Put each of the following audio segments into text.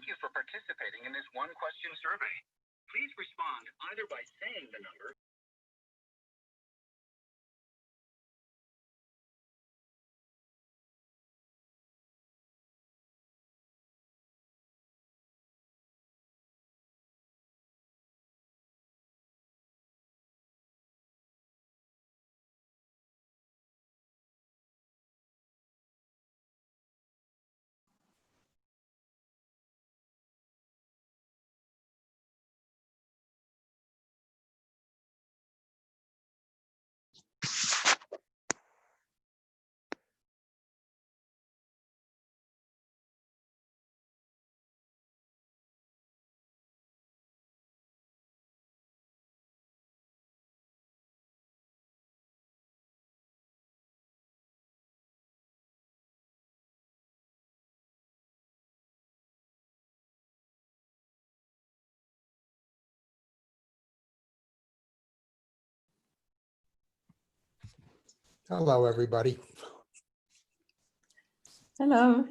Thank you for participating in this one-question survey. Please respond either by saying the number. Hello, everybody. Hello.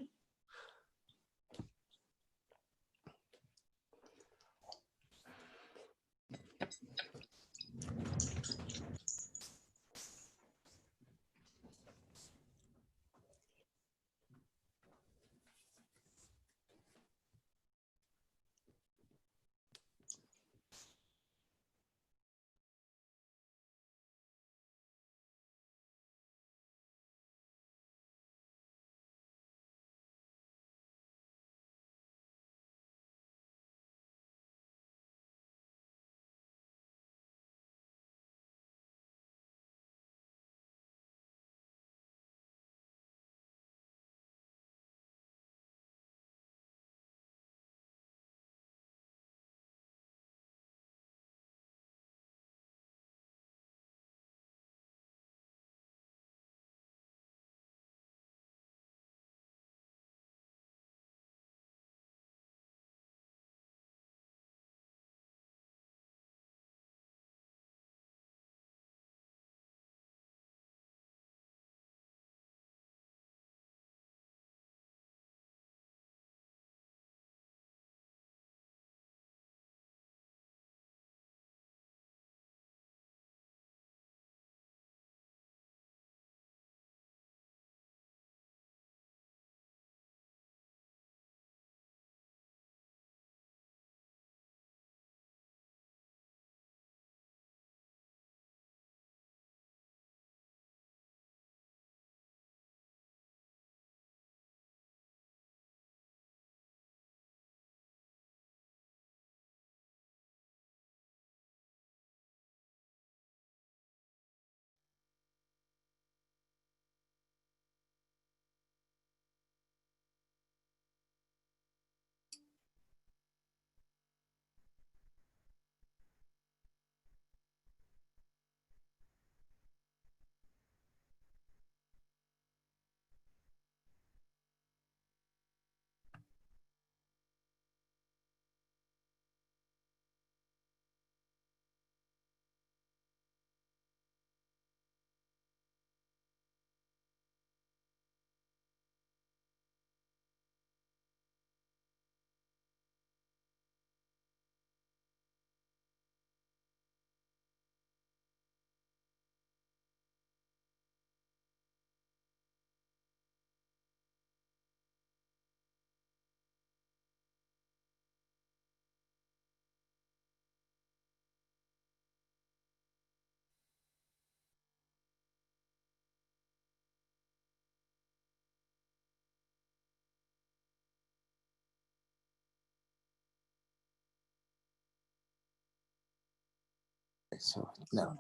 So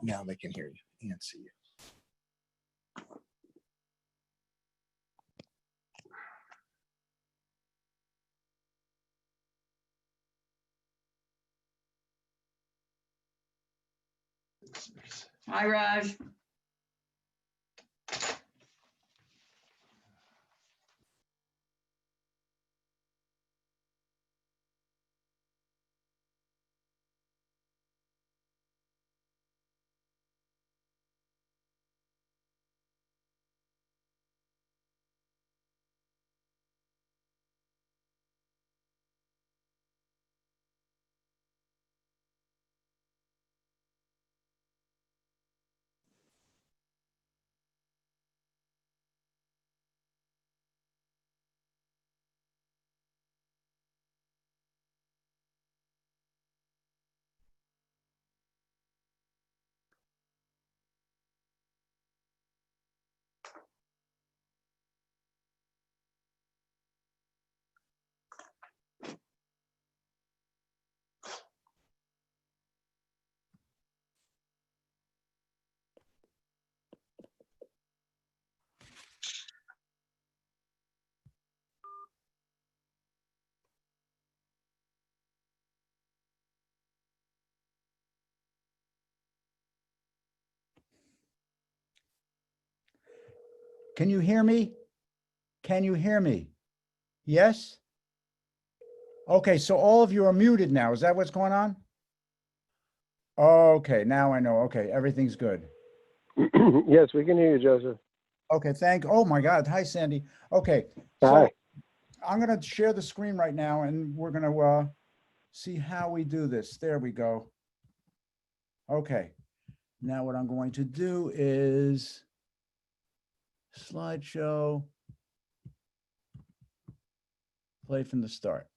now they can hear you and see you. Hi, Raj. Can you hear me? Can you hear me? Yes? Okay, so all of you are muted now. Is that what's going on? Okay, now I know. Okay, everything's good. Yes, we can hear you, Joseph. Okay, oh my God. Hi, Sandy. Okay, so Hi. I'm going to share the screen right now and we're going to see how we do this. There we go. Okay, now what I'm going to do is slideshow, play from the start.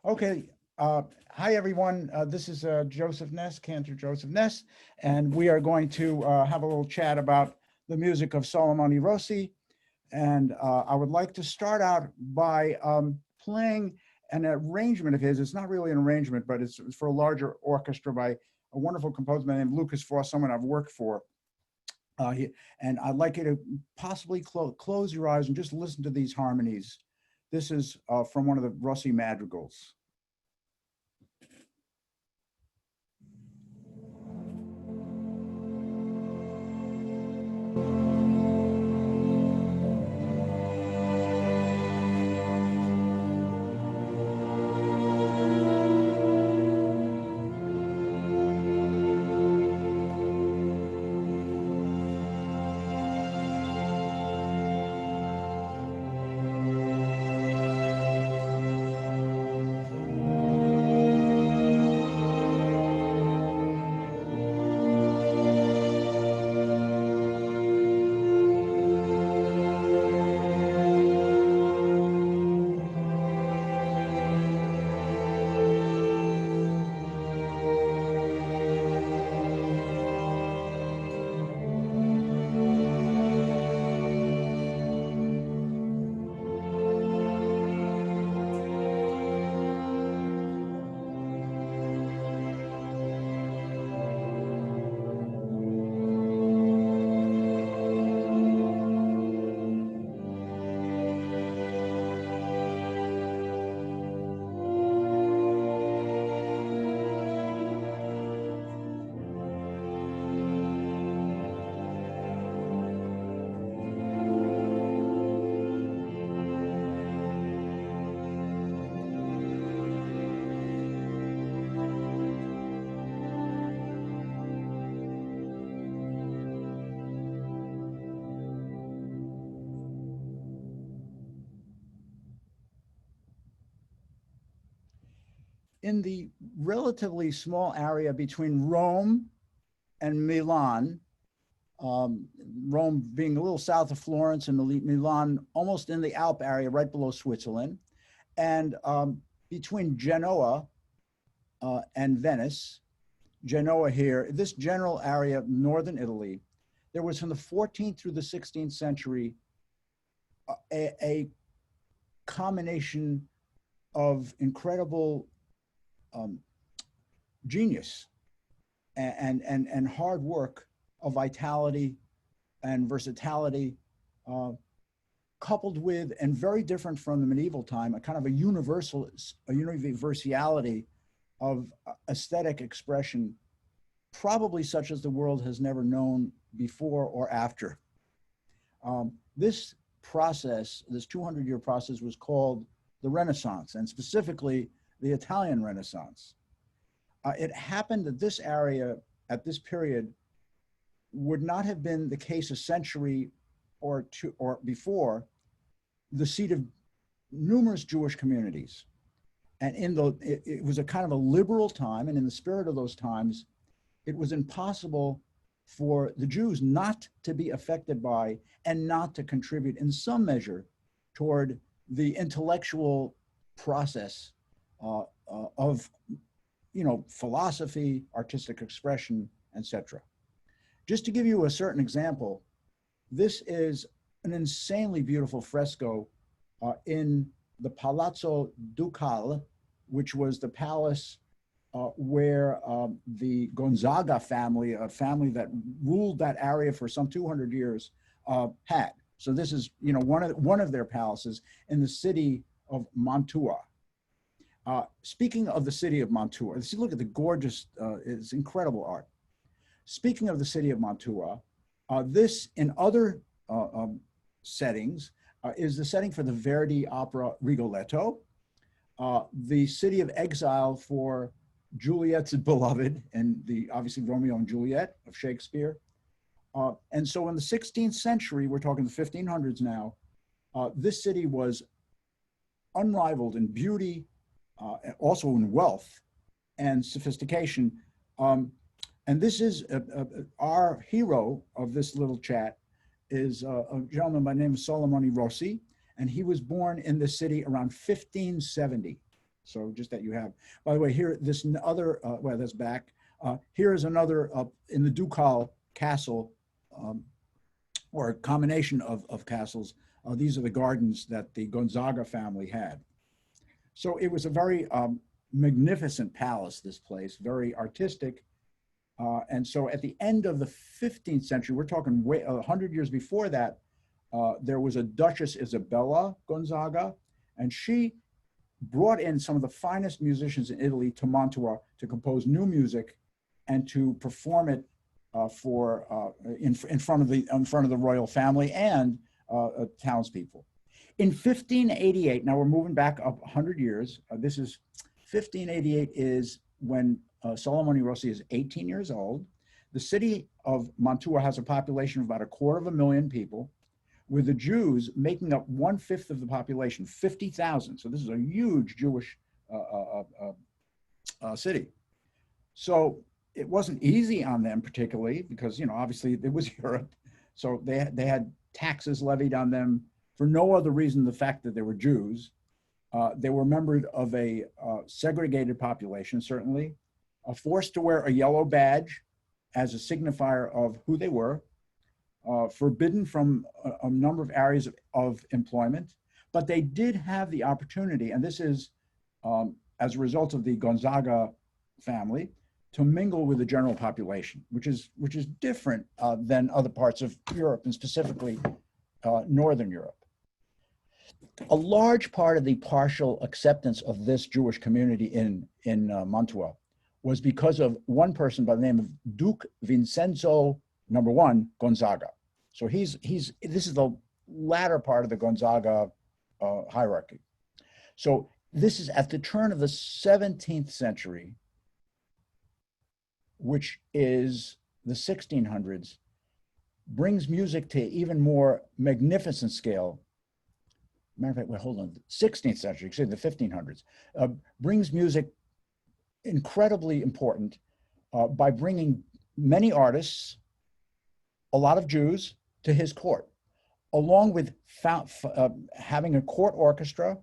Okay, hi everyone. This is Joseph Ness, Cantor Joseph Ness, and we are going to have a little chat about the music of Salamoni Rossi. And I would like to start out by playing an arrangement of his. It's not really an arrangement, but it's for a larger orchestra by a wonderful composer named Lucas Frost, someone I've worked for. And I'd like you to possibly close your eyes and just listen to these harmonies. This is from one of the Rossi madrigals. In the relatively small area between Rome and Milan, Rome being a little south of Florence and Milan almost in the Alp area right below Switzerland, and between Genoa and Venice, Genoa here, this general area of northern Italy, there was from the 14th through the 16th century a combination of incredible genius and hard work of vitality and versatility, coupled with, and very different from the medieval time, a kind of a universality of aesthetic expression, probably such as the world has never known before or after. This process, this 200-year process, was called the Renaissance, and specifically the Italian Renaissance. It happened that this area at this period would not have been the case a century or two or before, the seat of numerous Jewish communities. And it was a kind of a liberal time, and in the spirit of those times, it was impossible for the Jews not to be affected by and not to contribute in some measure toward the intellectual process of, philosophy, artistic expression, etc. Just to give you a certain example, this is an insanely beautiful fresco in the Palazzo Ducale, which was the palace where the Gonzaga family, a family that ruled that area for some 200 years, had. So this is, one of their palaces in the city of Mantua. Speaking of the city of Mantua, look at the gorgeous, it's incredible art. Speaking of the city of Mantua, this and other settings is the setting for the Verdi opera Rigoletto, the city of exile for Juliet's beloved, and the obviously Romeo and Juliet of Shakespeare. And so in the 16th century, we're talking the 1500s now, this city was unrivaled in beauty, also in wealth and sophistication. And this is our hero of this little chat is a gentleman by the name of Salamoni Rossi, and he was born in the city around 1570. So just that you have. By the way, here, this other, well, that's back. Here is another in the Ducal Castle, or a combination of castles. These are the gardens that the Gonzaga family had. So it was a very magnificent palace, this place, very artistic. And so at the end of the 15th century, we're talking 100 years before that, there was a Duchess Isabella Gonzaga, and she brought in some of the finest musicians in Italy to Mantua to compose new music and to perform it in front of the royal family and townspeople. In 1588, now we're moving back up 100 years. This is 1588 is when Salamoni Rossi is 18 years old. The city of Mantua has a population of about 250,000 people, with the Jews making up 1/5 of the population, 50,000. So this is a huge Jewish city. So it wasn't easy on them particularly because, you know, obviously it was Europe. So they had taxes levied on them for no other reason than the fact that they were Jews. They were members of a segregated population, certainly, forced to wear a yellow badge as a signifier of who they were, forbidden from a number of areas of employment, but they did have the opportunity, and this is as a result of the Gonzaga family, to mingle with the general population, which is different than other parts of Europe, and specifically Northern Europe. A large part of the partial acceptance of this Jewish community in Mantua was because of one person by the name of Duke Vincenzo I Gonzaga. So this is the latter part of the Gonzaga hierarchy. So this is at the turn of the 17th century, which is the 1600s, brings music to even more magnificent scale. Matter of fact, wait, hold on, 16th century, excuse me, the 1500s, brings music incredibly important by bringing many artists, a lot of Jews, to his court, along with having a court orchestra.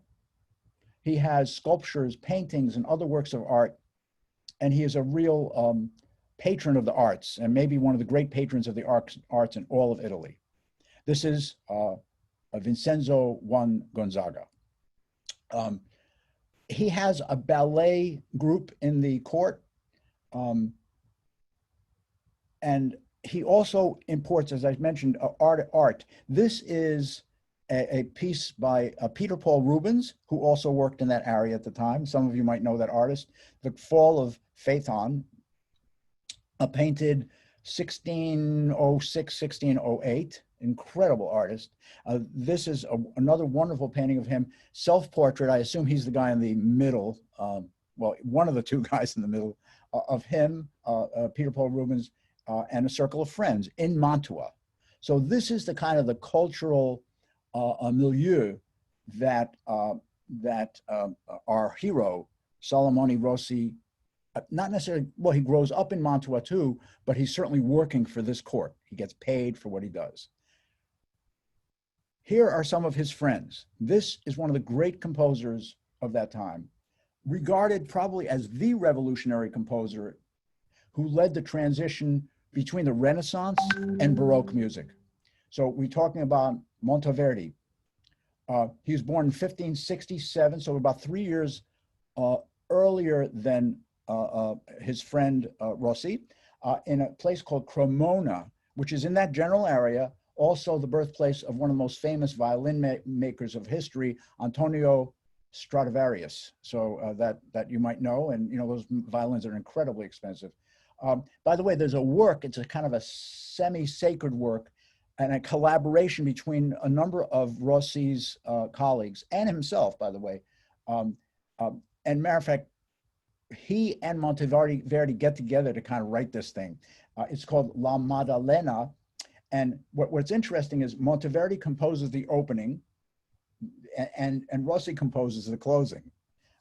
He has sculptures, paintings, and other works of art, and he is a real patron of the arts, and maybe one of the great patrons of the arts in all of Italy. This is Vincenzo I Gonzaga. He has a ballet group in the court, and he also imports, as I mentioned, art. This is a piece by Peter Paul Rubens, who also worked in that area at the time. Some of you might know that artist. The Fall of Phaethon, painted 1606, 1608. Incredible artist. This is another wonderful painting of him. Self-portrait. I assume he's the guy in the middle. Well, one of the two guys in the middle of him, Peter Paul Rubens, and a circle of friends in Mantua. So this is the kind of the cultural milieu that our hero, Salamoni Rossi, not necessarily, well, he grows up in Mantua too, but he's certainly working for this court. He gets paid for what he does. Here are some of his friends. This is one of the great composers of that time, regarded probably as the revolutionary composer who led the transition between the Renaissance and Baroque music. So we're talking about Monteverdi. He was born in 1567, so about 3 years earlier than his friend Rossi, in a place called Cremona, which is in that general area, also the birthplace of one of the most famous violin makers of history, Antonio Stradivarius. So that you might know, and you know those violins are incredibly expensive. By the way, there's a work, it's a kind of a semi-sacred work and a collaboration between a number of Rossi's colleagues and himself, by the way. And matter of fact, he and Monteverdi get together to kind of write this thing. It's called La Maddalena. And what's interesting is Monteverdi composes the opening and Rossi composes the closing.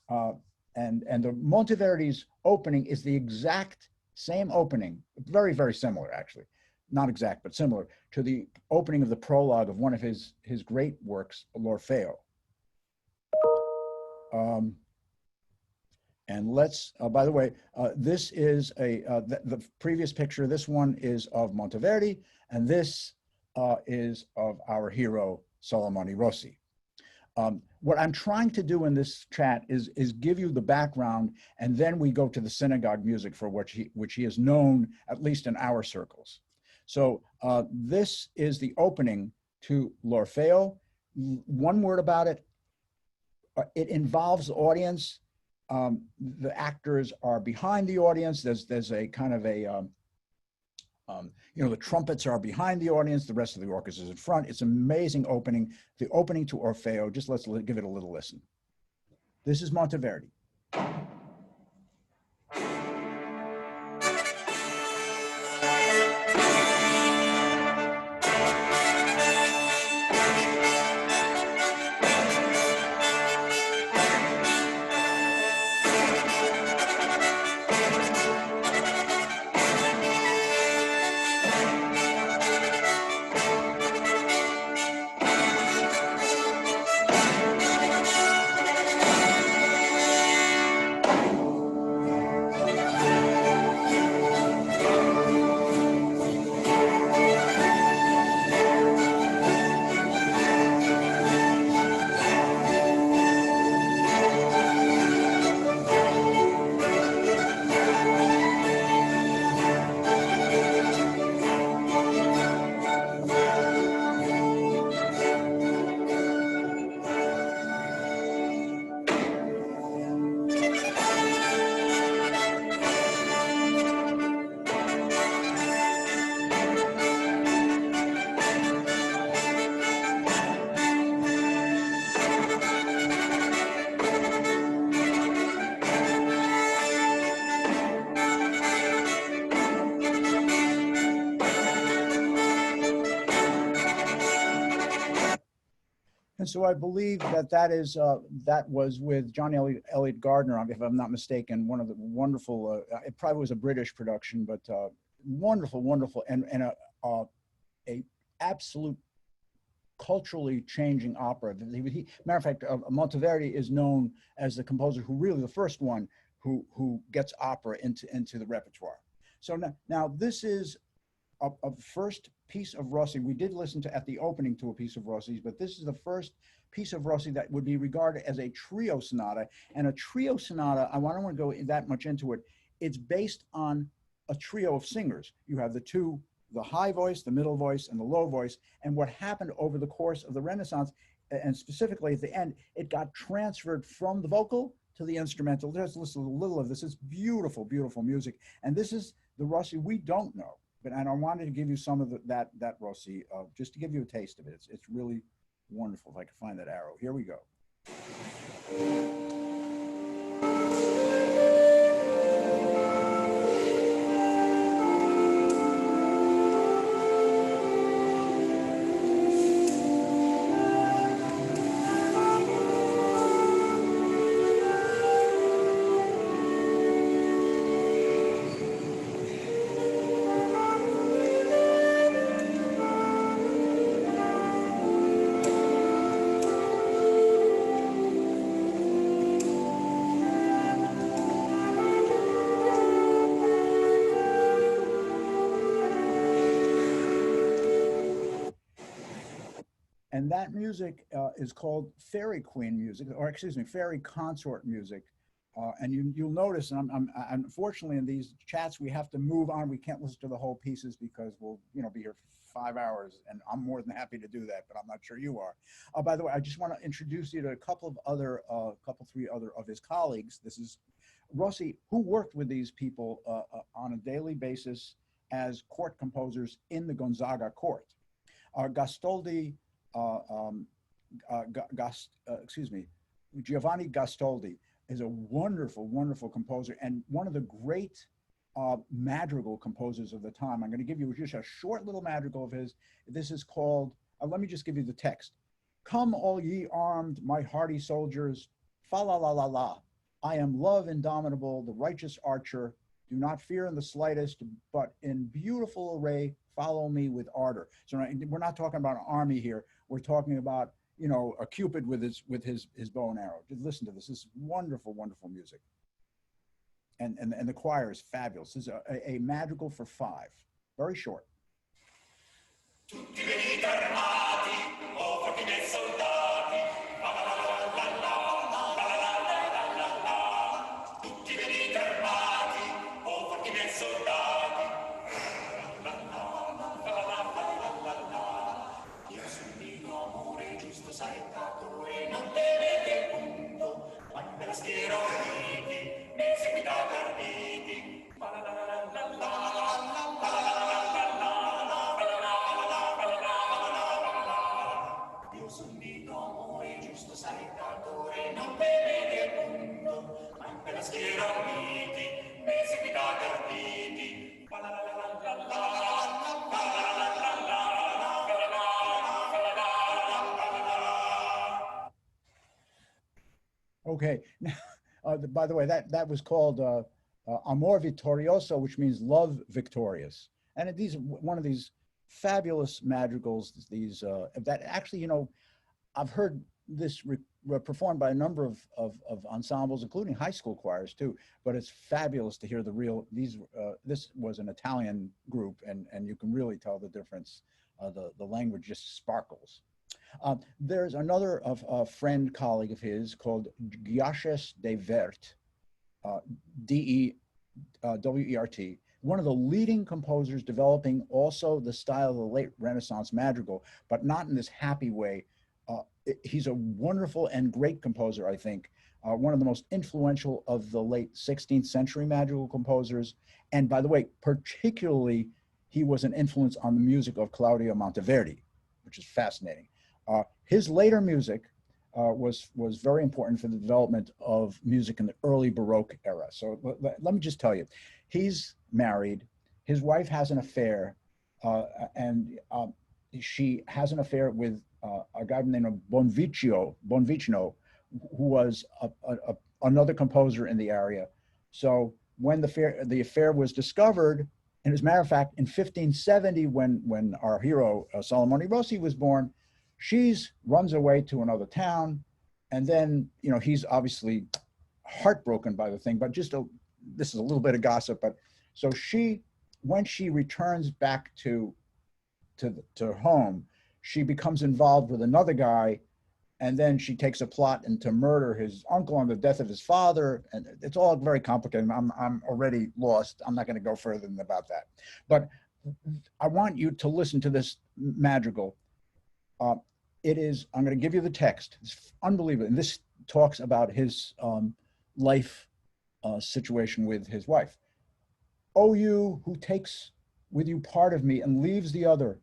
And the Monteverdi's opening is the exact same opening, very, very similar, actually. Not exact, but similar to the opening of the prologue of one of his great works, L'Orfeo. And let's, by the way, this is the previous picture. This one is of Monteverdi, and this is of our hero, Salamoni Rossi. What I'm trying to do in this chat is give you the background, and then we go to the synagogue music for which he is known, at least in our circles. So this is the opening to L'Orfeo. One word about it. It involves the audience. The actors are behind the audience. There's a kind of a, the trumpets are behind the audience. The rest of the orchestra is in front. It's an amazing opening. The opening to Orfeo, just let's give it a little listen. This is Monteverdi. And so I believe that was with John Elliott Gardner, if I'm not mistaken, one of the wonderful, it probably was a British production, but wonderful, and a absolute culturally changing opera. Matter of fact, Monteverdi is known as the composer who really the first one who gets opera into the repertoire. So now this is a first piece of Rossi. We did listen to at the opening to a piece of Rossi's, but this is the first piece of Rossi that would be regarded as a trio sonata. And a trio sonata, I don't want to go that much into it. It's based on a trio of singers. You have the high voice, the middle voice, and the low voice. And what happened over the course of the Renaissance, and specifically at the end, it got transferred from the vocal to the instrumental. Let's listen to a little of this. It's beautiful, beautiful music. And this is the Rossi we don't know. And I wanted to give you some of that Rossi, just to give you a taste of it. It's really wonderful. If I can find that arrow. Here we go. And that music is called Fairy Queen music, or excuse me, Fairy Consort music. And you'll notice, and unfortunately in these chats, we have to move on. We can't listen to the whole pieces because we'll be here for 5 hours, and I'm more than happy to do that, but I'm not sure you are. By the way, I just want to introduce you to a couple of other, three other of his colleagues. This is Rossi, who worked with these people on a daily basis as court composers in the Gonzaga court. Gastoldi, excuse me, Giovanni Gastoldi is a wonderful, wonderful composer and one of the great madrigal composers of the time. I'm going to give you just a short little madrigal of his. This is called, let me just give you the text. Come all ye armed, my hardy soldiers, fa la la la la. I am love indomitable, the righteous archer. Do not fear in the slightest, but in beautiful array, follow me with ardor. So we're not talking about an army here. We're talking about, you know, a Cupid with his bow and arrow. Just listen to this. This is wonderful, wonderful music. And the choir is fabulous. This is a madrigal for 5. Very short. Okay. By the way, that was called Amor Vittorioso, which means love victorious. And these one of these fabulous madrigals. These that actually, you know, I've heard this performed by a number of ensembles, including high school choirs too. But it's fabulous to hear the real. This was an Italian group, and you can really tell the difference. The language just sparkles. There's another friend, colleague of his called Gyashes de Wert, D-E-W-E-R-T, one of the leading composers developing also the style of the late Renaissance madrigal, but not in this happy way. He's a wonderful and great composer, I think, one of the most influential of the late 16th century madrigal composers. And by the way, particularly, he was an influence on the music of Claudio Monteverdi, which is fascinating. His later music was very important for the development of music in the early Baroque era. So let me just tell you, he's married. His wife has an affair, and she has an affair with a guy named Bonvicino, who was another composer in the area. So when the affair was discovered, and as a matter of fact, in 1570, when our hero Salamoni Rossi was born, she runs away to another town, and then, you know, he's obviously heartbroken by the thing. But this is a little bit of gossip. But so when she returns back to home, she becomes involved with another guy, and then she takes a plot to murder his uncle on the death of his father, and it's all very complicated. I'm already lost. I'm not going to go further than about that. But I want you to listen to this madrigal. I'm going to give you the text. It's unbelievable. And this talks about his life situation with his wife. O you who takes with you part of me and leaves the other,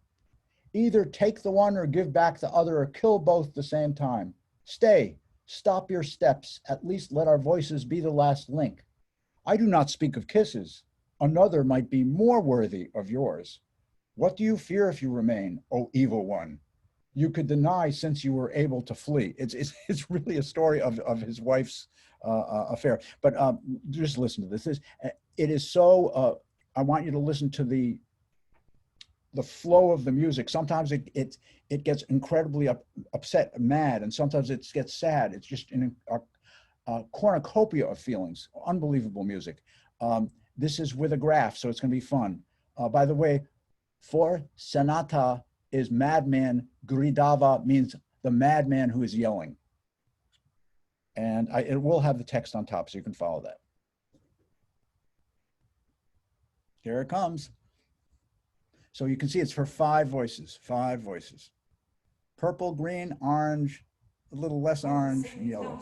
either take the one or give back the other, or kill both the same time. Stay, stop your steps. At least let our voices be the last link. I do not speak of kisses. Another might be more worthy of yours. What do you fear if you remain, O evil one? You could deny since you were able to flee. It's really a story of his wife's affair. But just listen to this. It is so. I want you to listen to the flow of the music. Sometimes it gets incredibly upset, mad, and sometimes it gets sad. It's just a cornucopia of feelings. Unbelievable music. This is with a graph, so it's going to be fun. By the way, for sonata is madman. Gridava means the madman who is yelling. And it will have the text on top, so you can follow that. Here it comes. So you can see it's for 5 voices, 5 voices. Purple, green, orange, a little less orange, and yellow.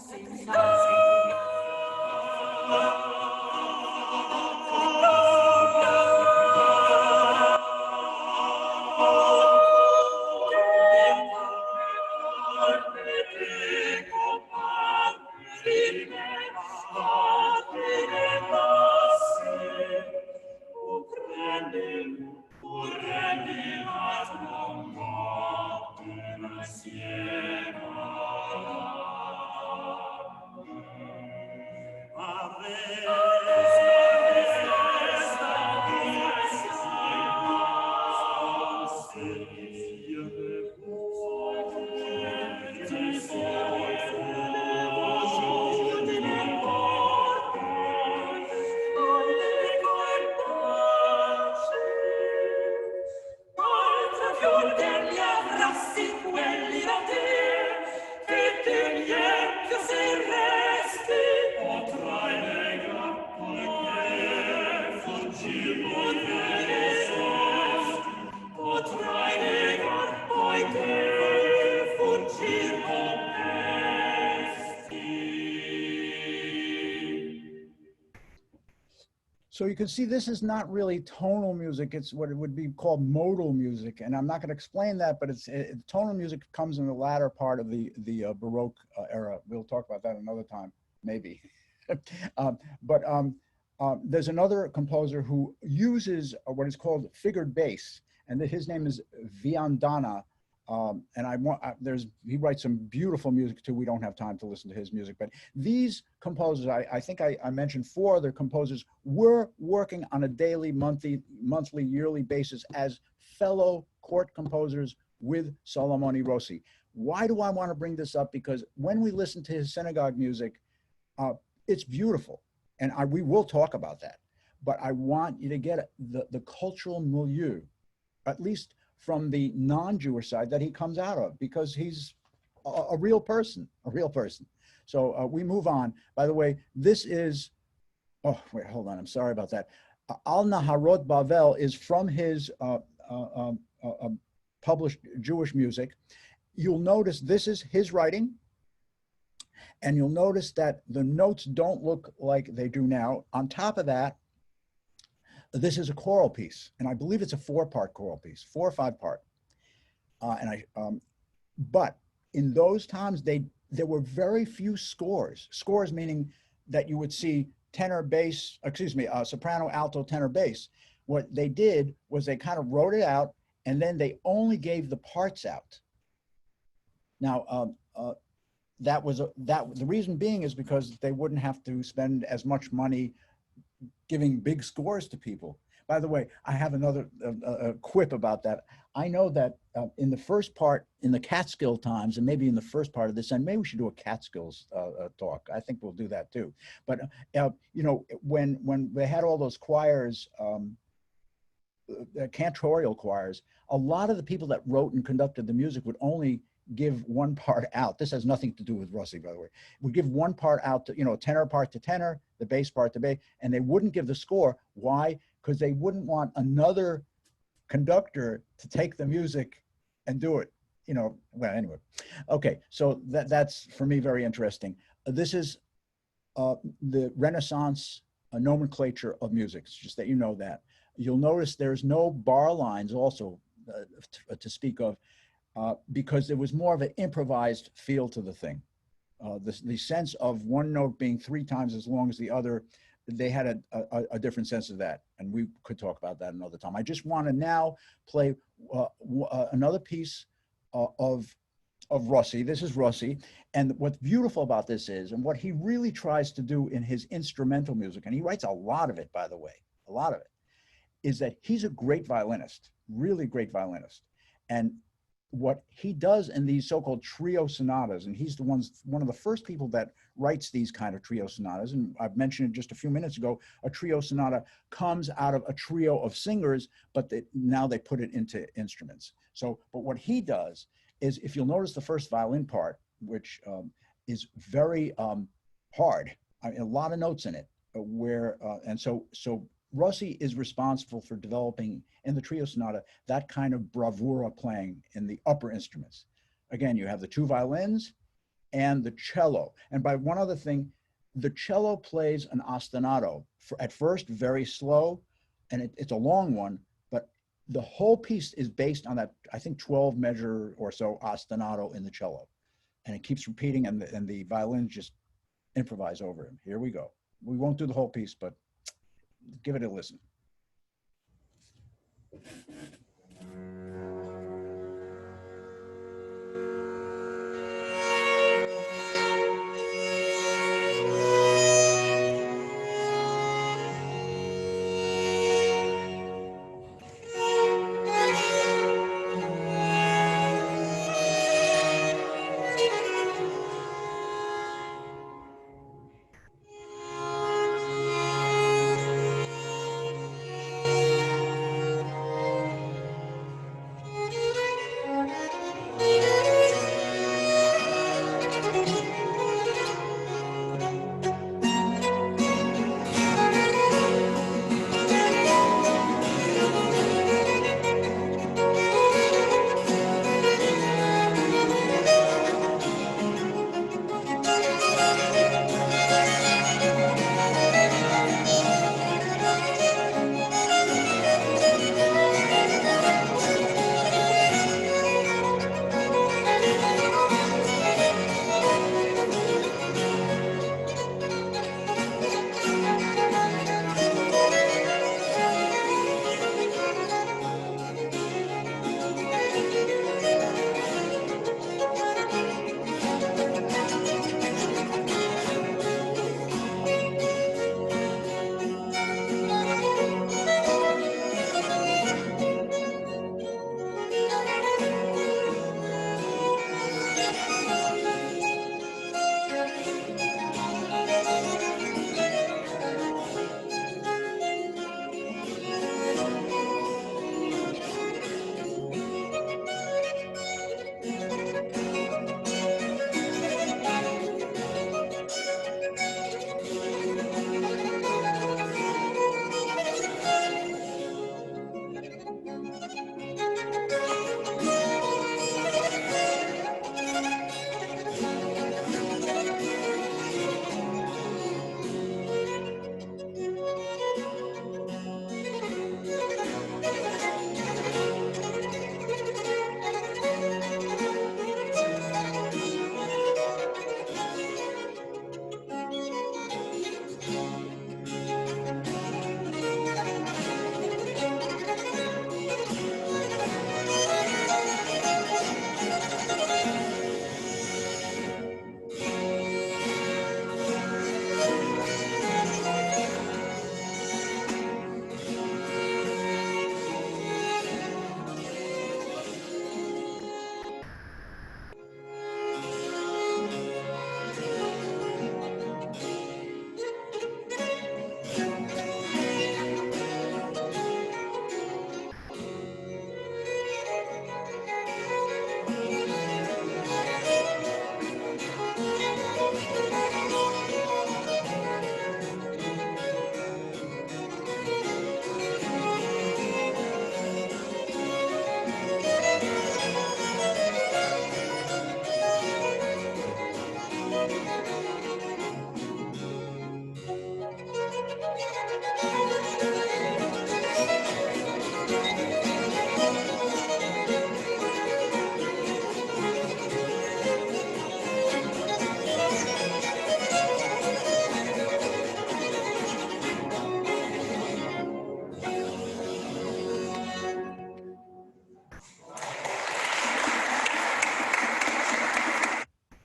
So you can see this is not really tonal music. It's what it would be called modal music. And I'm not going to explain that, but tonal music comes in the latter part of the Baroque era. We'll talk about that another time, maybe. There's another composer who uses what is called figured bass, and his name is Viandana. He writes some beautiful music too. We don't have time to listen to his music, but these composers, I think I mentioned 4 other composers, were working on a daily, monthly, yearly basis as fellow court composers with Salamoni Rossi. Why do I want to bring this up? Because when we listen to his synagogue music, it's beautiful, and we will talk about that. But I want you to get the cultural milieu, at least from the non-Jewish side that he comes out of, because he's a real person, So we move on. By the way, this is, oh, wait, hold on. I'm sorry about that. Al Naharot Bavel is from his published Jewish music. You'll notice this is his writing, and you'll notice that the notes don't look like they do now. On top of that, this is a choral piece, and I believe it's a 4-part choral piece, 4 or 5-part. But in those times, there were very few scores. Scores meaning that you would see tenor, bass, soprano, alto, tenor, bass. What they did was they kind of wrote it out, and then they only gave the parts out. Now, the reason being is because they wouldn't have to spend as much money giving big scores to people. By the way, I have another quip about that. I know that in the first part, in the Catskill times, and maybe in the first part of this, and maybe we should do a Catskills talk. I think we'll do that too. But when they had all those choirs, cantorial choirs, a lot of the people that wrote and conducted the music would only give one part out. This has nothing to do with Rossi, by the way. Would give one part out to, tenor part to tenor, the bass part to bass, and they wouldn't give the score. Why? Because they wouldn't want another conductor to take the music and do it. Well, anyway. Okay, so that's for me very interesting. This is the Renaissance nomenclature of music. It's just that you know that. You'll notice there's no bar lines also to speak of, because there was more of an improvised feel to the thing. The sense of one note being 3 times as long as the other, they had a different sense of that, and we could talk about that another time. I just want to now play another piece of Rossi. This is Rossi, and what's beautiful about this is, and what he really tries to do in his instrumental music, and he writes a lot of it, by the way, a lot of it, is that he's a great violinist, really great violinist. And what he does in these so-called trio sonatas, and he's one of the first people that writes these kind of trio sonatas, and I've mentioned it just a few minutes ago, a trio sonata comes out of a trio of singers, but now they put it into instruments. So, but what he does is, if you'll notice the first violin part, which is very hard, a lot of notes in it, so Rossi is responsible for developing in the trio sonata that kind of bravura playing in the upper instruments. Again, you have the 2 violins and the cello. And by one other thing, the cello plays an ostinato. At first, very slow, and it's a long one, but the whole piece is based on that, I think, 12 measure or so ostinato in the cello. and it keeps repeating, and the violins just improvise over him. Here we go. We won't do the whole piece, but give it a listen.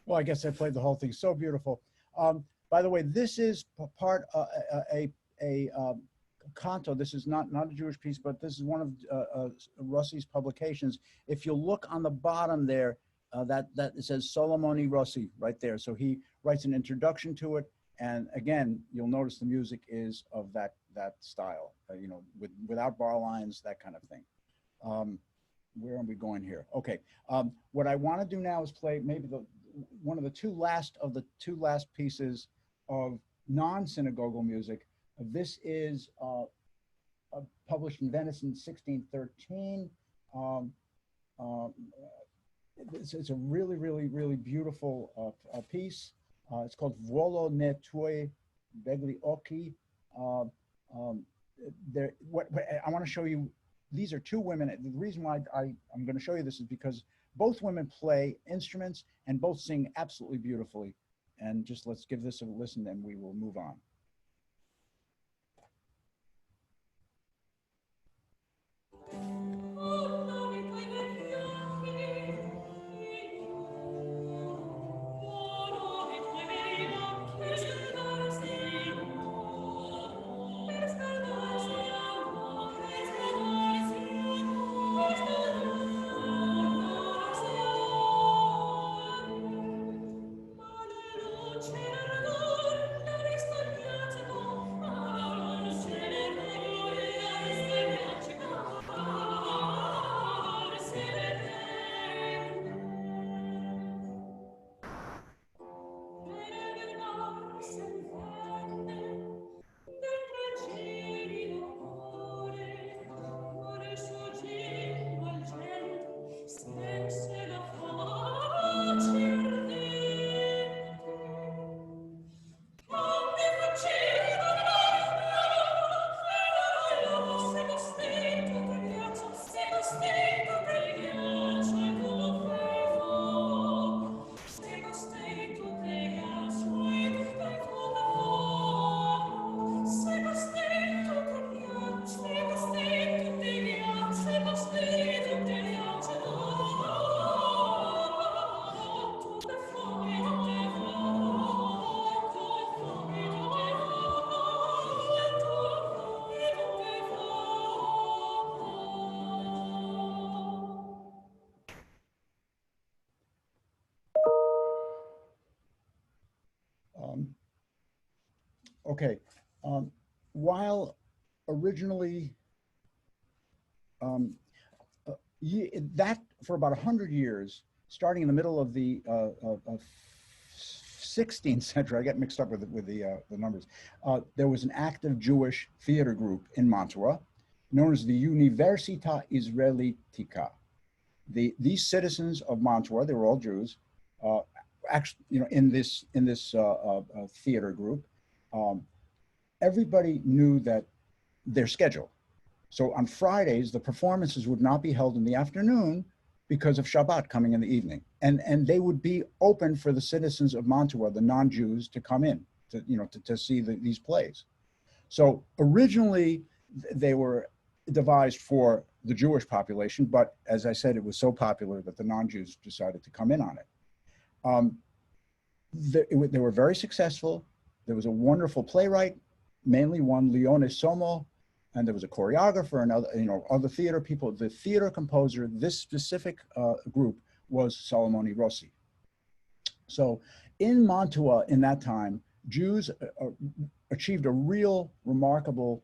Well, I guess I played the whole thing. So beautiful. By the way, this is part a canto. This is not a Jewish piece, but this is one of Rossi's publications. If you look on the bottom there, that it says Salamoni Rossi right there. So he writes an introduction to it, and again, you'll notice the music is of that style. You know, without bar lines, that kind of thing. Where are we going here? Okay. What I want to do now is play maybe one of the two last pieces of non-synagogal music. This is published in Venice in 1613. It's a really beautiful piece. It's called Volo ne tue begli occhi. What I want to show you, these are two women. The reason why I'm going to show you this is because Both women play instruments and both sing absolutely beautifully. And just let's give this a listen and we will move on. Okay, while originally that for about 100 years, starting in the middle of the 16th century, I get mixed up with the numbers. There was an active Jewish theater group in Mantua, known as the Università Israelitica. These citizens of Mantua, they were all Jews, actually, in this theater group. Everybody knew that their schedule. So on Fridays, the performances would not be held in the afternoon because of Shabbat coming in the evening. And they would be open for the citizens of Mantua, the non-Jews, to come in to see these plays. So originally they were devised for the Jewish population, but as I said, it was so popular that the non-Jews decided to come in on it. They were very successful. There was a wonderful playwright, mainly one Leone Somo, and there was a choreographer and other theater people. The theater composer, this specific group, was Salamoni Rossi. So in Mantua in that time, Jews achieved a real remarkable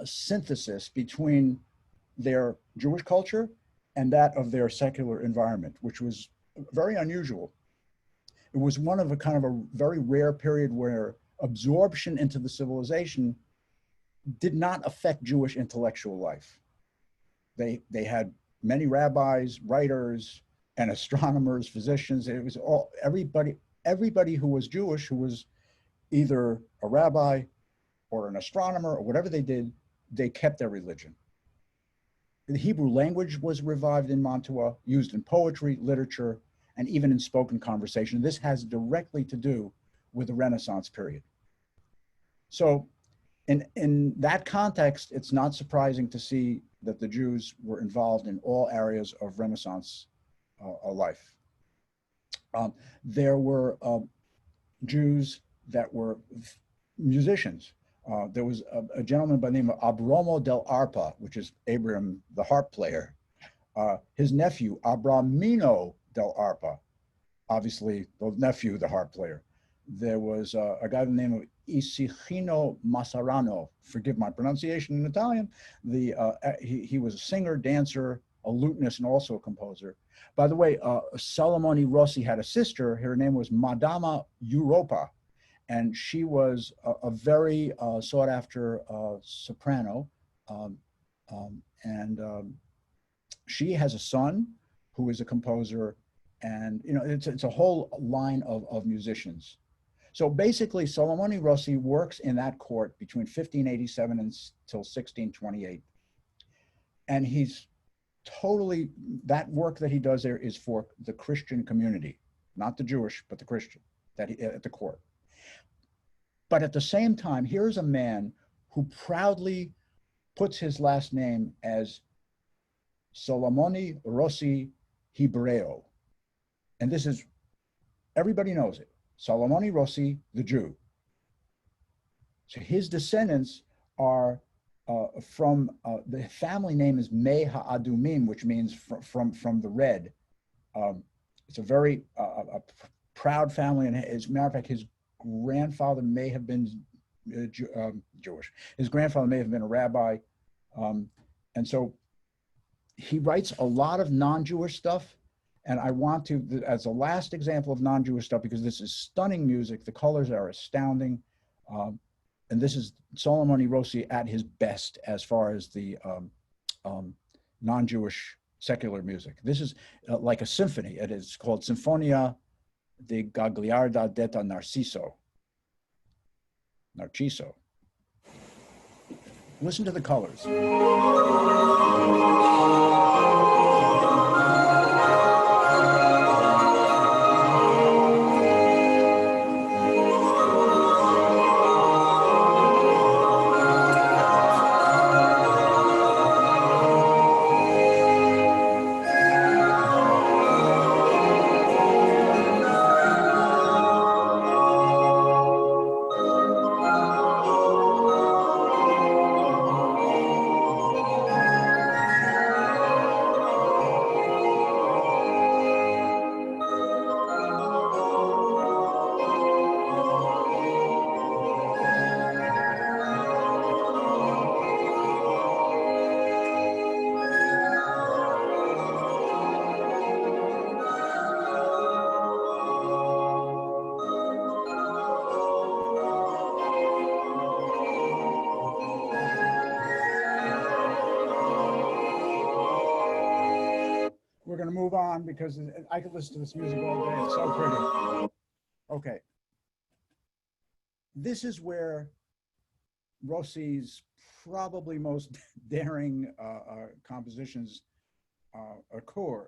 synthesis between their Jewish culture and that of their secular environment, which was very unusual. It was one of a kind of a very rare period where absorption into the civilization did not affect Jewish intellectual life. They had many rabbis, writers, and astronomers, physicians. It was all everybody who was Jewish, who was either a rabbi or an astronomer or whatever they did, they kept their religion. The Hebrew language was revived in Mantua, used in poetry, literature, and even in spoken conversation. This has directly to do with the Renaissance period. So in that context, it's not surprising to see that the Jews were involved in all areas of Renaissance life. There were Jews that were musicians. There was a gentleman by the name of Abromo del Arpa, which is Abraham, the harp player. His nephew, Abramino del Arpa, obviously the nephew, the harp player. There was a guy by the name of Isicino Massarano, forgive my pronunciation in Italian. He was a singer, dancer, a lutenist, and also a composer. By the way, Salamoni Rossi had a sister. Her name was Madama Europa, and she was a very sought after soprano. She has a son who is a composer, and it's a whole line of musicians. So basically, Salamoni Rossi works in that court between 1587 until 1628. And he's totally, that work that he does there is for the Christian community, not the Jewish, but the Christian that at the court. But at the same time, here's a man who proudly puts his last name as Salamoni Rossi Hebreo. And this is, everybody knows it. Salamoni Rossi, the Jew. So his descendants are from, the family name is Mei Ha'adumim, which means from the red. It's a very a proud family. And as a matter of fact, his grandfather may have been Jewish. His grandfather may have been a rabbi. And so he writes a lot of non-Jewish stuff. And I want to, as a last example of non-Jewish stuff, because this is stunning music, the colors are astounding. And this is Salamoni Rossi at his best as far as the non-Jewish secular music. This is like a symphony. It is called Sinfonia de Gagliarda detta Narciso. Listen to the colors. We're going to move on because I could listen to this music all day. It's so pretty. Okay. This is where Rossi's probably most daring compositions occur.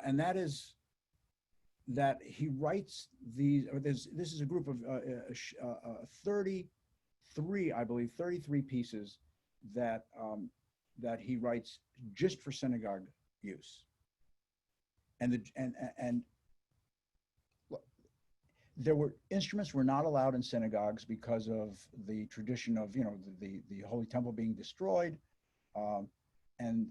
And that is that he writes these, this is a group of 33, I believe, 33 pieces that, that he writes just for synagogue use. And there were instruments were not allowed in synagogues because of the tradition of, you know, the Holy Temple being destroyed. And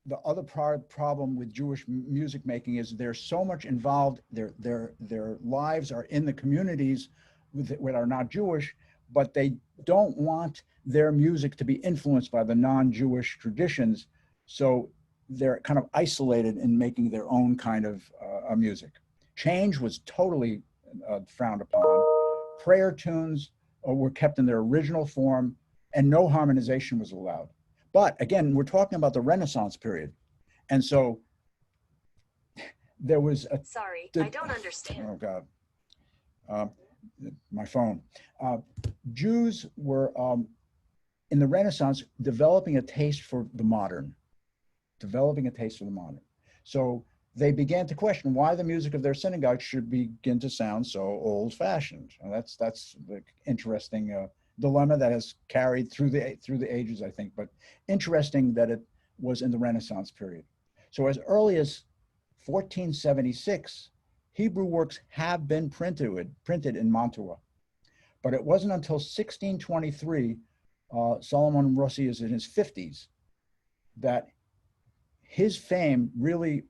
the other problem with Jewish music making is they're so much involved, their lives are in the communities that are not Jewish, but they don't want their music to be influenced by the non-Jewish traditions. So they're kind of isolated in making their own kind of music. Change was totally frowned upon. Prayer tunes were kept in their original form, and no harmonization was allowed. But again, we're talking about the Renaissance period. And so there was a... Sorry, I don't understand. Oh, God. My phone. Jews were, in the Renaissance, developing a taste for the modern. So they began to question why the music of their synagogue should begin to sound so old-fashioned. And that's the interesting dilemma that has carried through the ages, I think, but interesting that it was in the Renaissance period. So as early as 1476, Hebrew works have been printed in Mantua, but it wasn't until 1623, Salamoni Rossi is in his 50s, that his fame really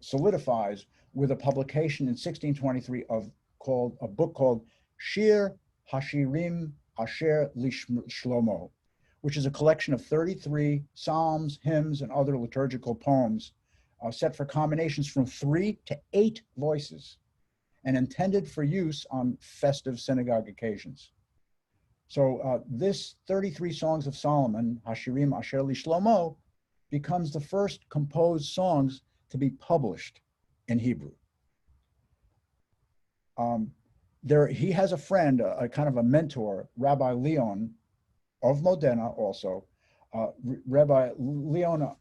solidifies with a publication in 1623 of a book called Shir Hashirim Asher Shlomo, which is a collection of 33 psalms, hymns, and other liturgical poems set for combinations from 3 to 8 voices and intended for use on festive synagogue occasions. So this 33 Songs of Solomon, Hashirim Asher Shlomo, becomes the first composed songs to be published in Hebrew. He has a friend, a kind of a mentor, Rabbi Leon of Modena also, Rabbi Leona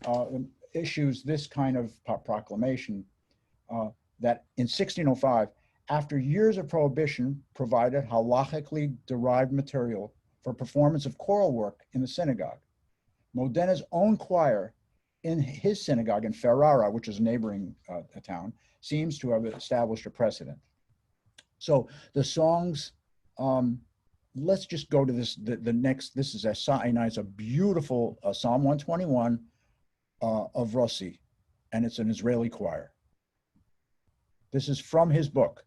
issues this kind of proclamation that in 1605, after years of prohibition, provided halachically derived material for performance of choral work in the synagogue. Modena's own choir in his synagogue in Ferrara, which is a neighboring town, seems to have established a precedent. So the songs, let's just go to this, the next, this is a beautiful Psalm 121 of Rossi, and it's an Israeli choir. This is from his book.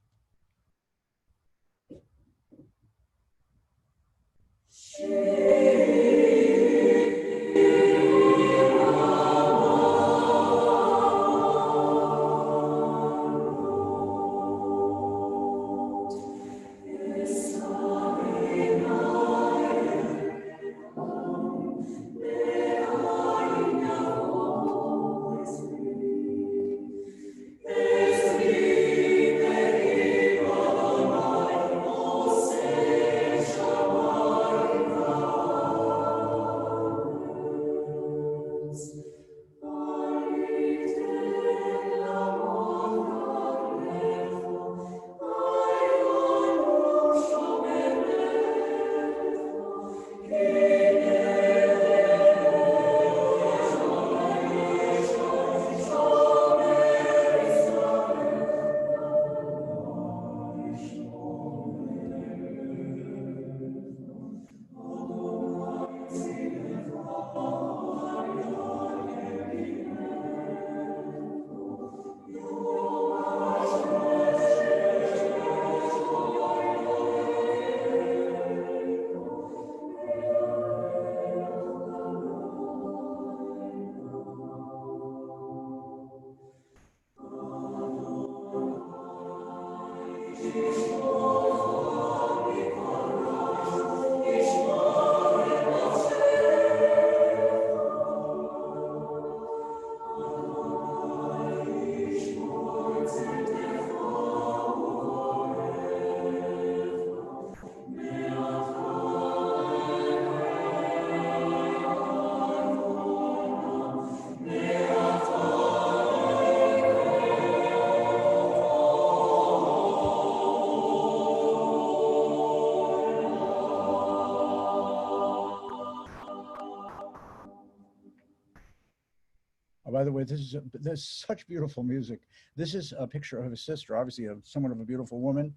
By the way, there's such beautiful music. This is a picture of his sister, obviously somewhat of a beautiful woman,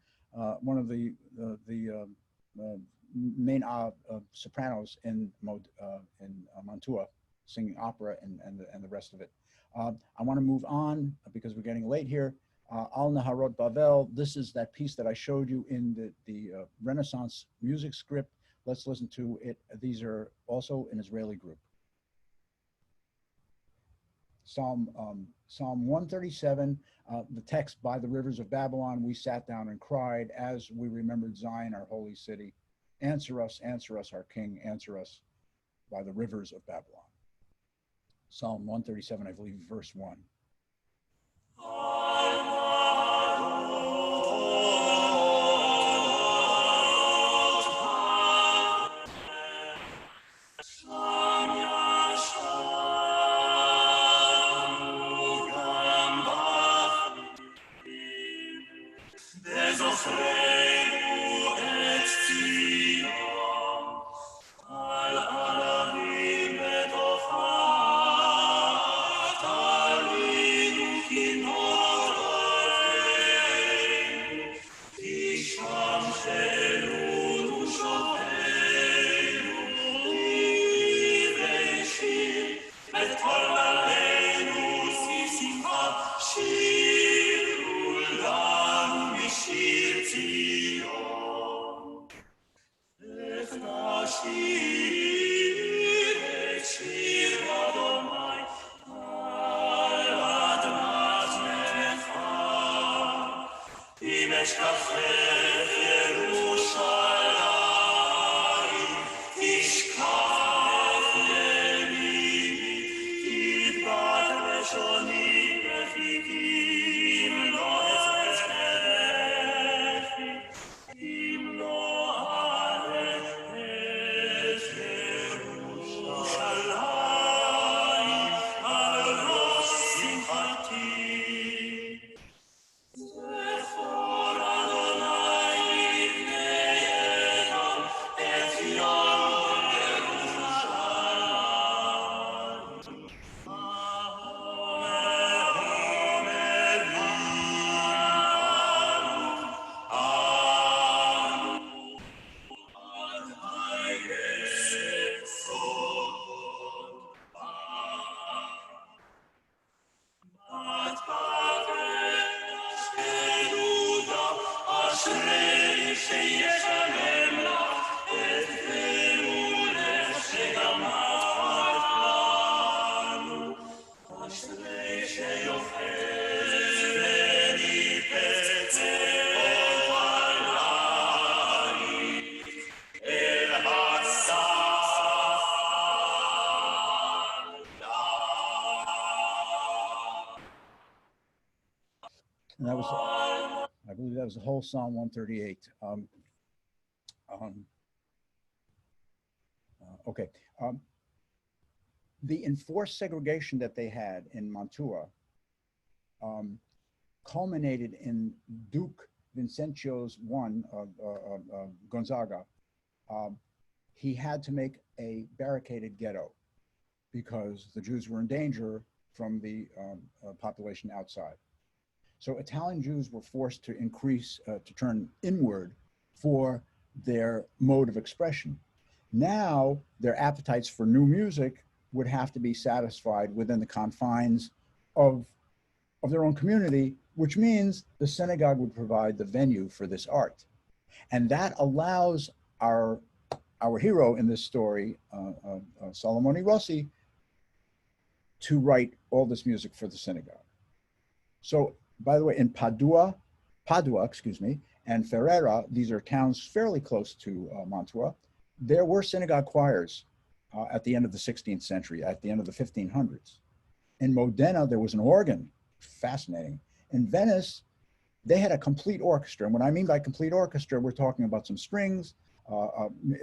one of the main sopranos in Mantua, singing opera and the rest of it. I want to move on because we're getting late here. Al Naharot Bavel. This is that piece that I showed you in the Renaissance music script. Let's listen to it. These are also an Israeli group. Psalm 137, the text, by the rivers of Babylon, we sat down and cried as we remembered Zion, our holy city. Answer us, our King, answer us by the rivers of Babylon. Psalm 137, I believe, verse 1. And that was, I believe that was the whole Psalm 138. Okay. The enforced segregation that they had in Mantua culminated in Duke Vincentio's Gonzaga. He had to make a barricaded ghetto because the Jews were in danger from the population outside. So Italian Jews were forced to to turn inward for their mode of expression. Now their appetites for new music would have to be satisfied within the confines of their own community, which means the synagogue would provide the venue for this art. And that allows our hero in this story, Salamoni Rossi, to write all this music for the synagogue. So, by the way, in Padua, and Ferrara, these are towns fairly close to Mantua, there were synagogue choirs at the end of the 16th century, at the end of the 1500s. In Modena, there was an organ, fascinating. In Venice, they had a complete orchestra. And what I mean by complete orchestra, we're talking about some strings,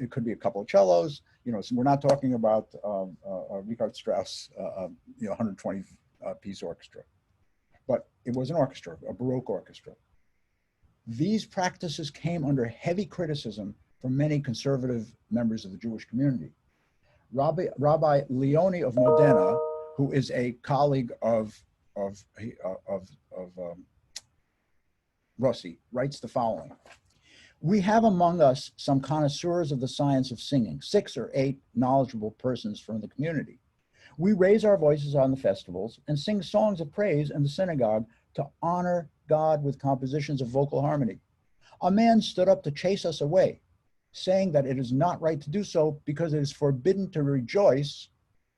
it could be a couple of cellos, so we're not talking about Richard Strauss, 120 piece orchestra. But it was an orchestra, a Baroque orchestra. These practices came under heavy criticism from many conservative members of the Jewish community. Rabbi Leoni of Modena, who is a colleague of Rossi, writes the following: "We have among us some connoisseurs of the science of singing, 6 or 8 knowledgeable persons from the community. We raise our voices on the festivals and sing songs of praise in the synagogue to honor God with compositions of vocal harmony. A man stood up to chase us away, saying that it is not right to do so because it is forbidden to rejoice,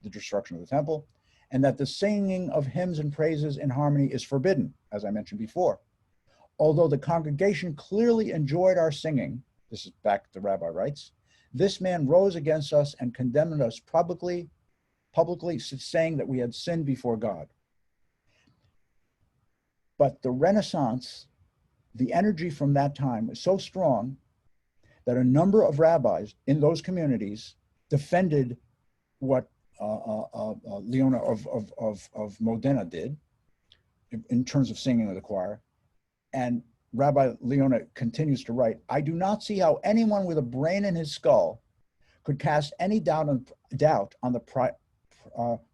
the destruction of the temple, and that the singing of hymns and praises in harmony is forbidden, as I mentioned before. Although the congregation clearly enjoyed our singing," this is back, the rabbi writes, "this man rose against us and condemned us publicly saying that we had sinned before God." But the Renaissance, the energy from that time was so strong that a number of rabbis in those communities defended what Leona of Modena did in terms of singing with the choir. And Rabbi Leona continues to write, "I do not see how anyone with a brain in his skull could cast any doubt on the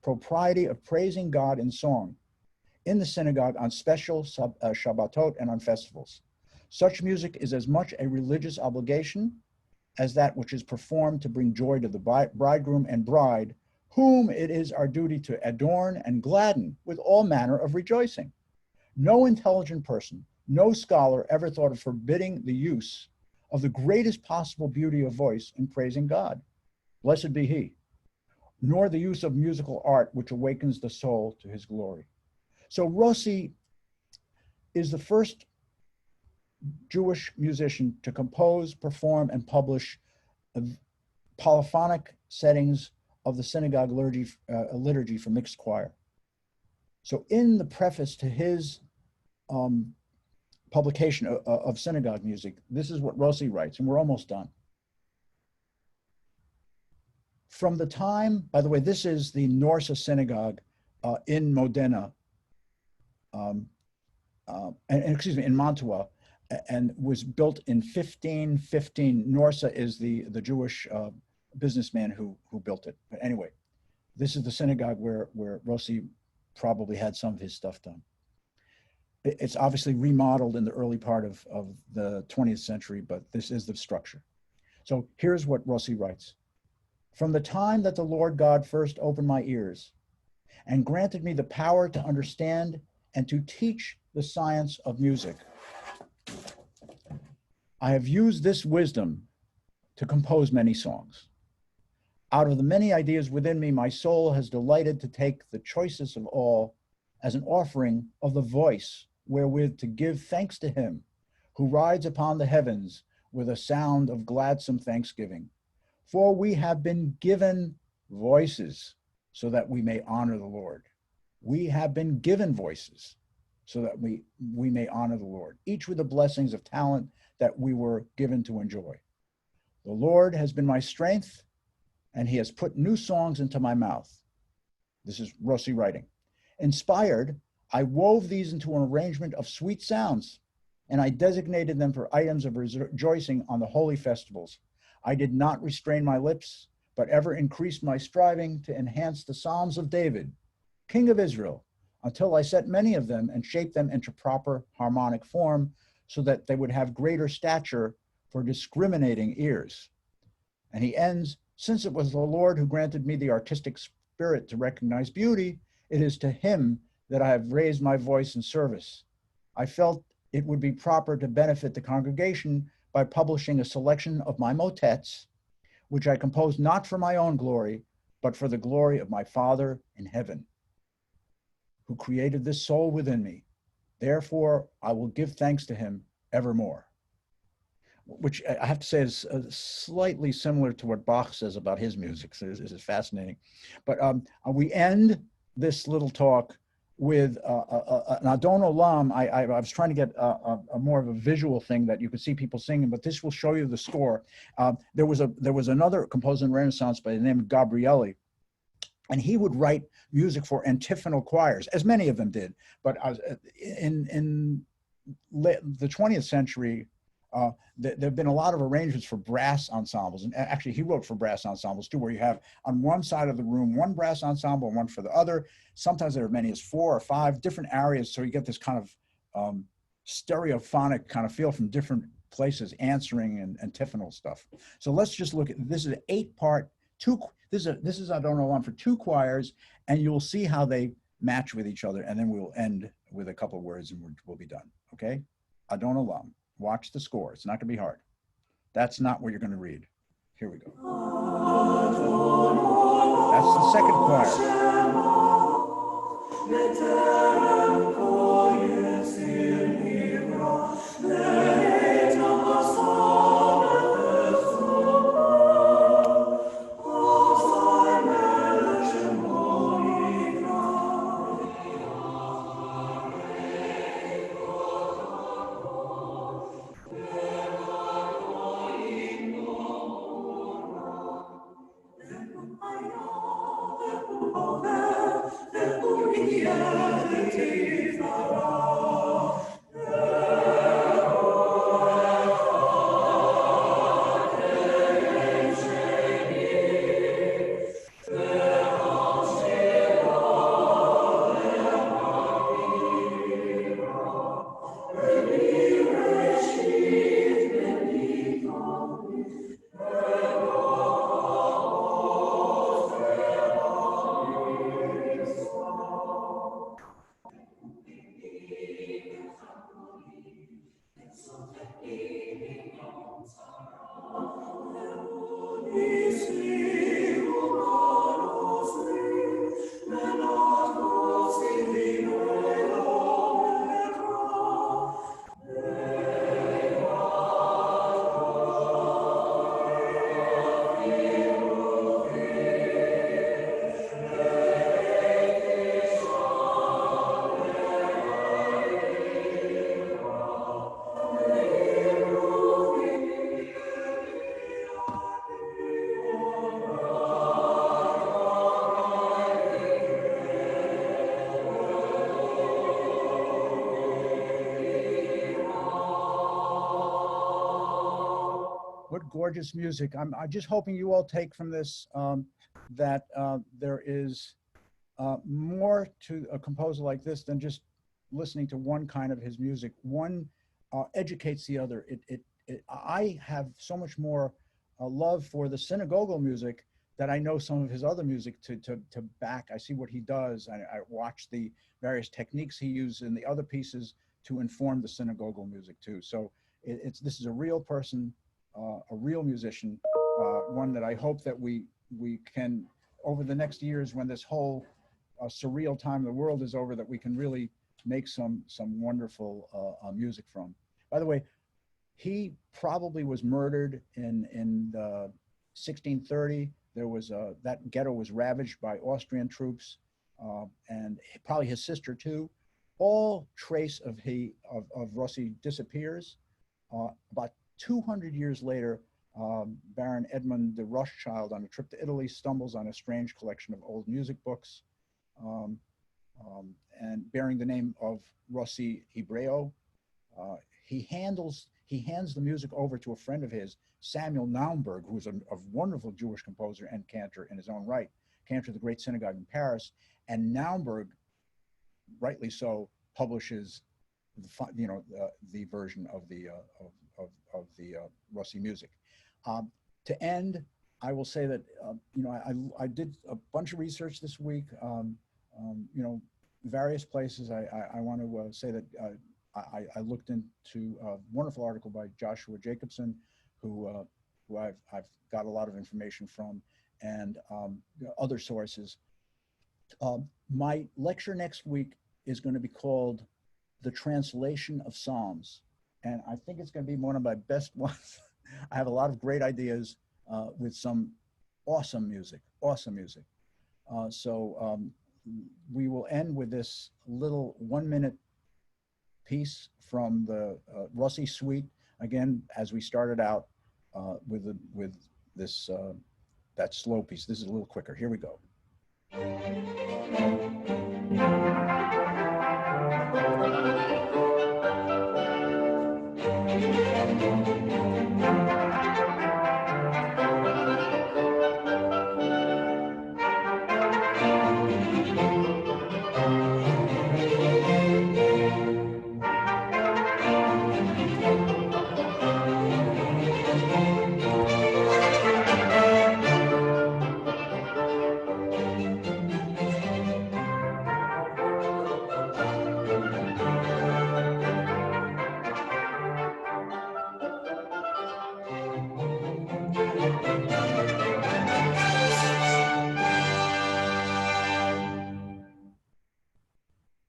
propriety of praising God in song in the synagogue on special Shabbatot and on festivals. Such music is as much a religious obligation as that which is performed to bring joy to the bridegroom and bride, whom it is our duty to adorn and gladden with all manner of rejoicing. No intelligent person, no scholar ever thought of forbidding the use of the greatest possible beauty of voice in praising God. Blessed be he. Nor the use of musical art which awakens the soul to his glory." So Rossi is the first Jewish musician to compose, perform, and publish polyphonic settings of the synagogue liturgy for mixed choir. So in the preface to his publication of synagogue music, this is what Rossi writes, and we're almost done. From the time, by the way, this is the Norsa synagogue in Modena, in Mantua, and was built in 1515. Norsa is the Jewish businessman who built it. But anyway, this is the synagogue where Rossi probably had some of his stuff done. It's obviously remodeled in the early part of the 20th century, but this is the structure. So here's what Rossi writes. "From the time that the Lord God first opened my ears and granted me the power to understand and to teach the science of music, I have used this wisdom to compose many songs. Out of the many ideas within me, my soul has delighted to take the choicest of all as an offering of the voice wherewith to give thanks to him who rides upon the heavens with a sound of gladsome thanksgiving. For we have been given voices so that we may honor the Lord. We have been given voices so that we may honor the Lord, each with the blessings of talent that we were given to enjoy. The Lord has been my strength, and he has put new songs into my mouth. This is Rossi writing. Inspired, I wove these into an arrangement of sweet sounds, and I designated them for items of rejoicing on the holy festivals. I did not restrain my lips, but ever increased my striving to enhance the Psalms of David, King of Israel, until I set many of them and shaped them into proper harmonic form so that they would have greater stature for discriminating ears. And he ends, since it was the Lord who granted me the artistic spirit to recognize beauty, it is to him that I have raised my voice in service. I felt it would be proper to benefit the congregation by publishing a selection of my motets, which I composed not for my own glory, but for the glory of my Father in heaven, who created this soul within me. Therefore, I will give thanks to him evermore. Which I have to say is slightly similar to what Bach says about his music. So this is fascinating. But we end this little talk with an Adon Olam. I was trying to get a more of a visual thing that you could see people singing, but this will show you the score. There was another composer in Renaissance by the name of Gabrieli, and he would write music for antiphonal choirs, as many of them did. But in the 20th century, there have been a lot of arrangements for brass ensembles. And actually, he wrote for brass ensembles too, where you have on one side of the room, one brass ensemble and one for the other. Sometimes there are as many as 4 or 5 different areas. So you get this kind of stereophonic kind of feel from different places, answering and antiphonal stuff. So let's just look at, this is an 8-part, this is I don't know one for 2 choirs, and you'll see how they match with each other. And then we'll end with a couple of words and we'll be done. Okay? Adon Olam. Watch the score. It's not going to be hard. That's not what you're going to read. Here we go. That's the second What gorgeous music. I'm just hoping you all take from this that there is more to a composer like this than just listening to one kind of his music. One educates the other. I have so much more love for the synagogal music that I know some of his other music to back. I see what he does. I watch the various techniques he uses in the other pieces to inform the synagogal music too. So this is a real person, a real musician, one that I hope that we can, over the next years when this whole surreal time of the world is over, that we can really make some wonderful music from. By the way, he probably was murdered in 1630. There was that ghetto was ravaged by Austrian troops, and probably his sister too. All trace of Rossi disappears. About 200 years later, Baron Edmund de Rothschild, on a trip to Italy, stumbles on a strange collection of old music books, and bearing the name of Rossi Hebreo. He hands the music over to a friend of his, Samuel Naumburg, who was a wonderful Jewish composer and cantor in his own right, cantor of the Great Synagogue in Paris. And Naumburg, rightly so, publishes the version of the Rossi music. To end, I will say that I did a bunch of research this week. Various places. I want to say that I looked into a wonderful article by Joshua Jacobson, who I've got a lot of information from, and other sources. My lecture next week is going to be called "The Translation of Psalms," and I think it's going to be one of my best ones. I have a lot of great ideas with some awesome music. So we will end with this little 1-minute piece from the Rossi suite. Again, as we started out with this that slow piece. This is a little quicker. Here we go.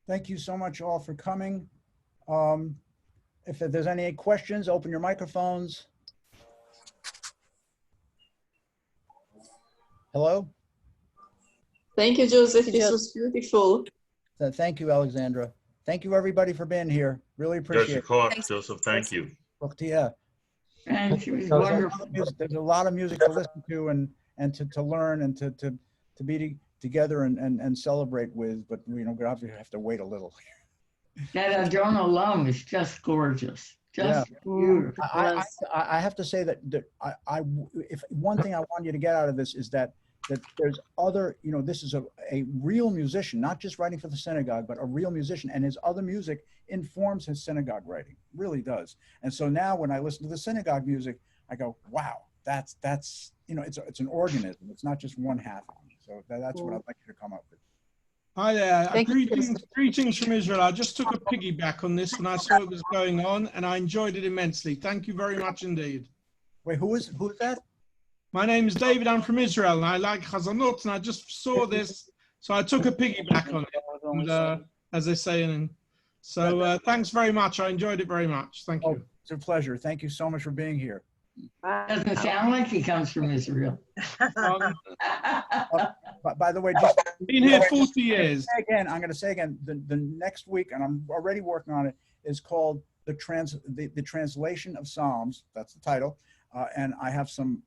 Thank you so much all for coming. If there's any questions, open your microphones. Hello? Thank you, Joseph. This was beautiful. Thank you, Alexandra. Thank you, everybody, for being here. Really appreciate it. Joseph, thank you. Yeah. Thank you. It was wonderful. There's a lot of music to listen to and to learn and to be together and celebrate with, but we obviously have to wait a little. That Adorno alum is just gorgeous. Just beautiful. I have to say that if one thing I want you to get out of this is that there's other, this is a real musician, not just writing for the synagogue, but a real musician, and his other music informs his synagogue writing, really does. And so now when I listen to the synagogue music, I go, wow, that's it's an organism. It's not just one half of it. So that's what I'd like you to come up with. Hi there. Greetings from Israel. I just took a piggyback on this when I saw it was going on, and I enjoyed it immensely. Thank you very much indeed. Wait, who is that? My name is David. I'm from Israel, and I like Chazanot, and I just saw this, so I took a piggyback on it, and, as they say. And so thanks very much. I enjoyed it very much. Thank you. It's a pleasure. Thank you so much for being here. Doesn't sound like he comes from Israel. By the way, just been here 40 years. I'm going to say again, the next week, and I'm already working on it, is called the Translation of Psalms. That's the title, and I have some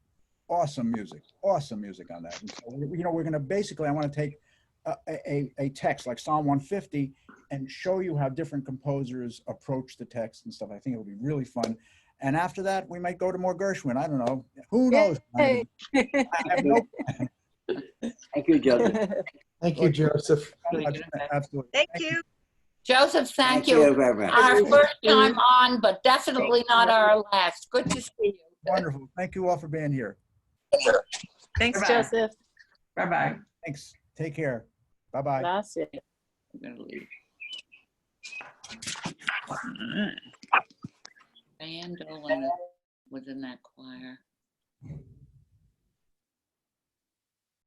awesome music on that. And so, we're going to basically, I want to take a text like Psalm 150 and show you how different composers approach the text and stuff. I think it'll be really fun. And after that, we might go to more Gershwin. I don't know. Who knows? I have no plan. Thank you, Joseph. Thank you, Joseph. Absolutely. Thank you. Joseph, thank you. Very much. Our first time on, but definitely not our last. Good to see you. Wonderful. Thank you all for being here. Thanks, Bye-bye. Joseph. Bye-bye. Thanks. Take care. Bye-bye. That's it. I'm gonna leave. Diane Dolan was in that choir.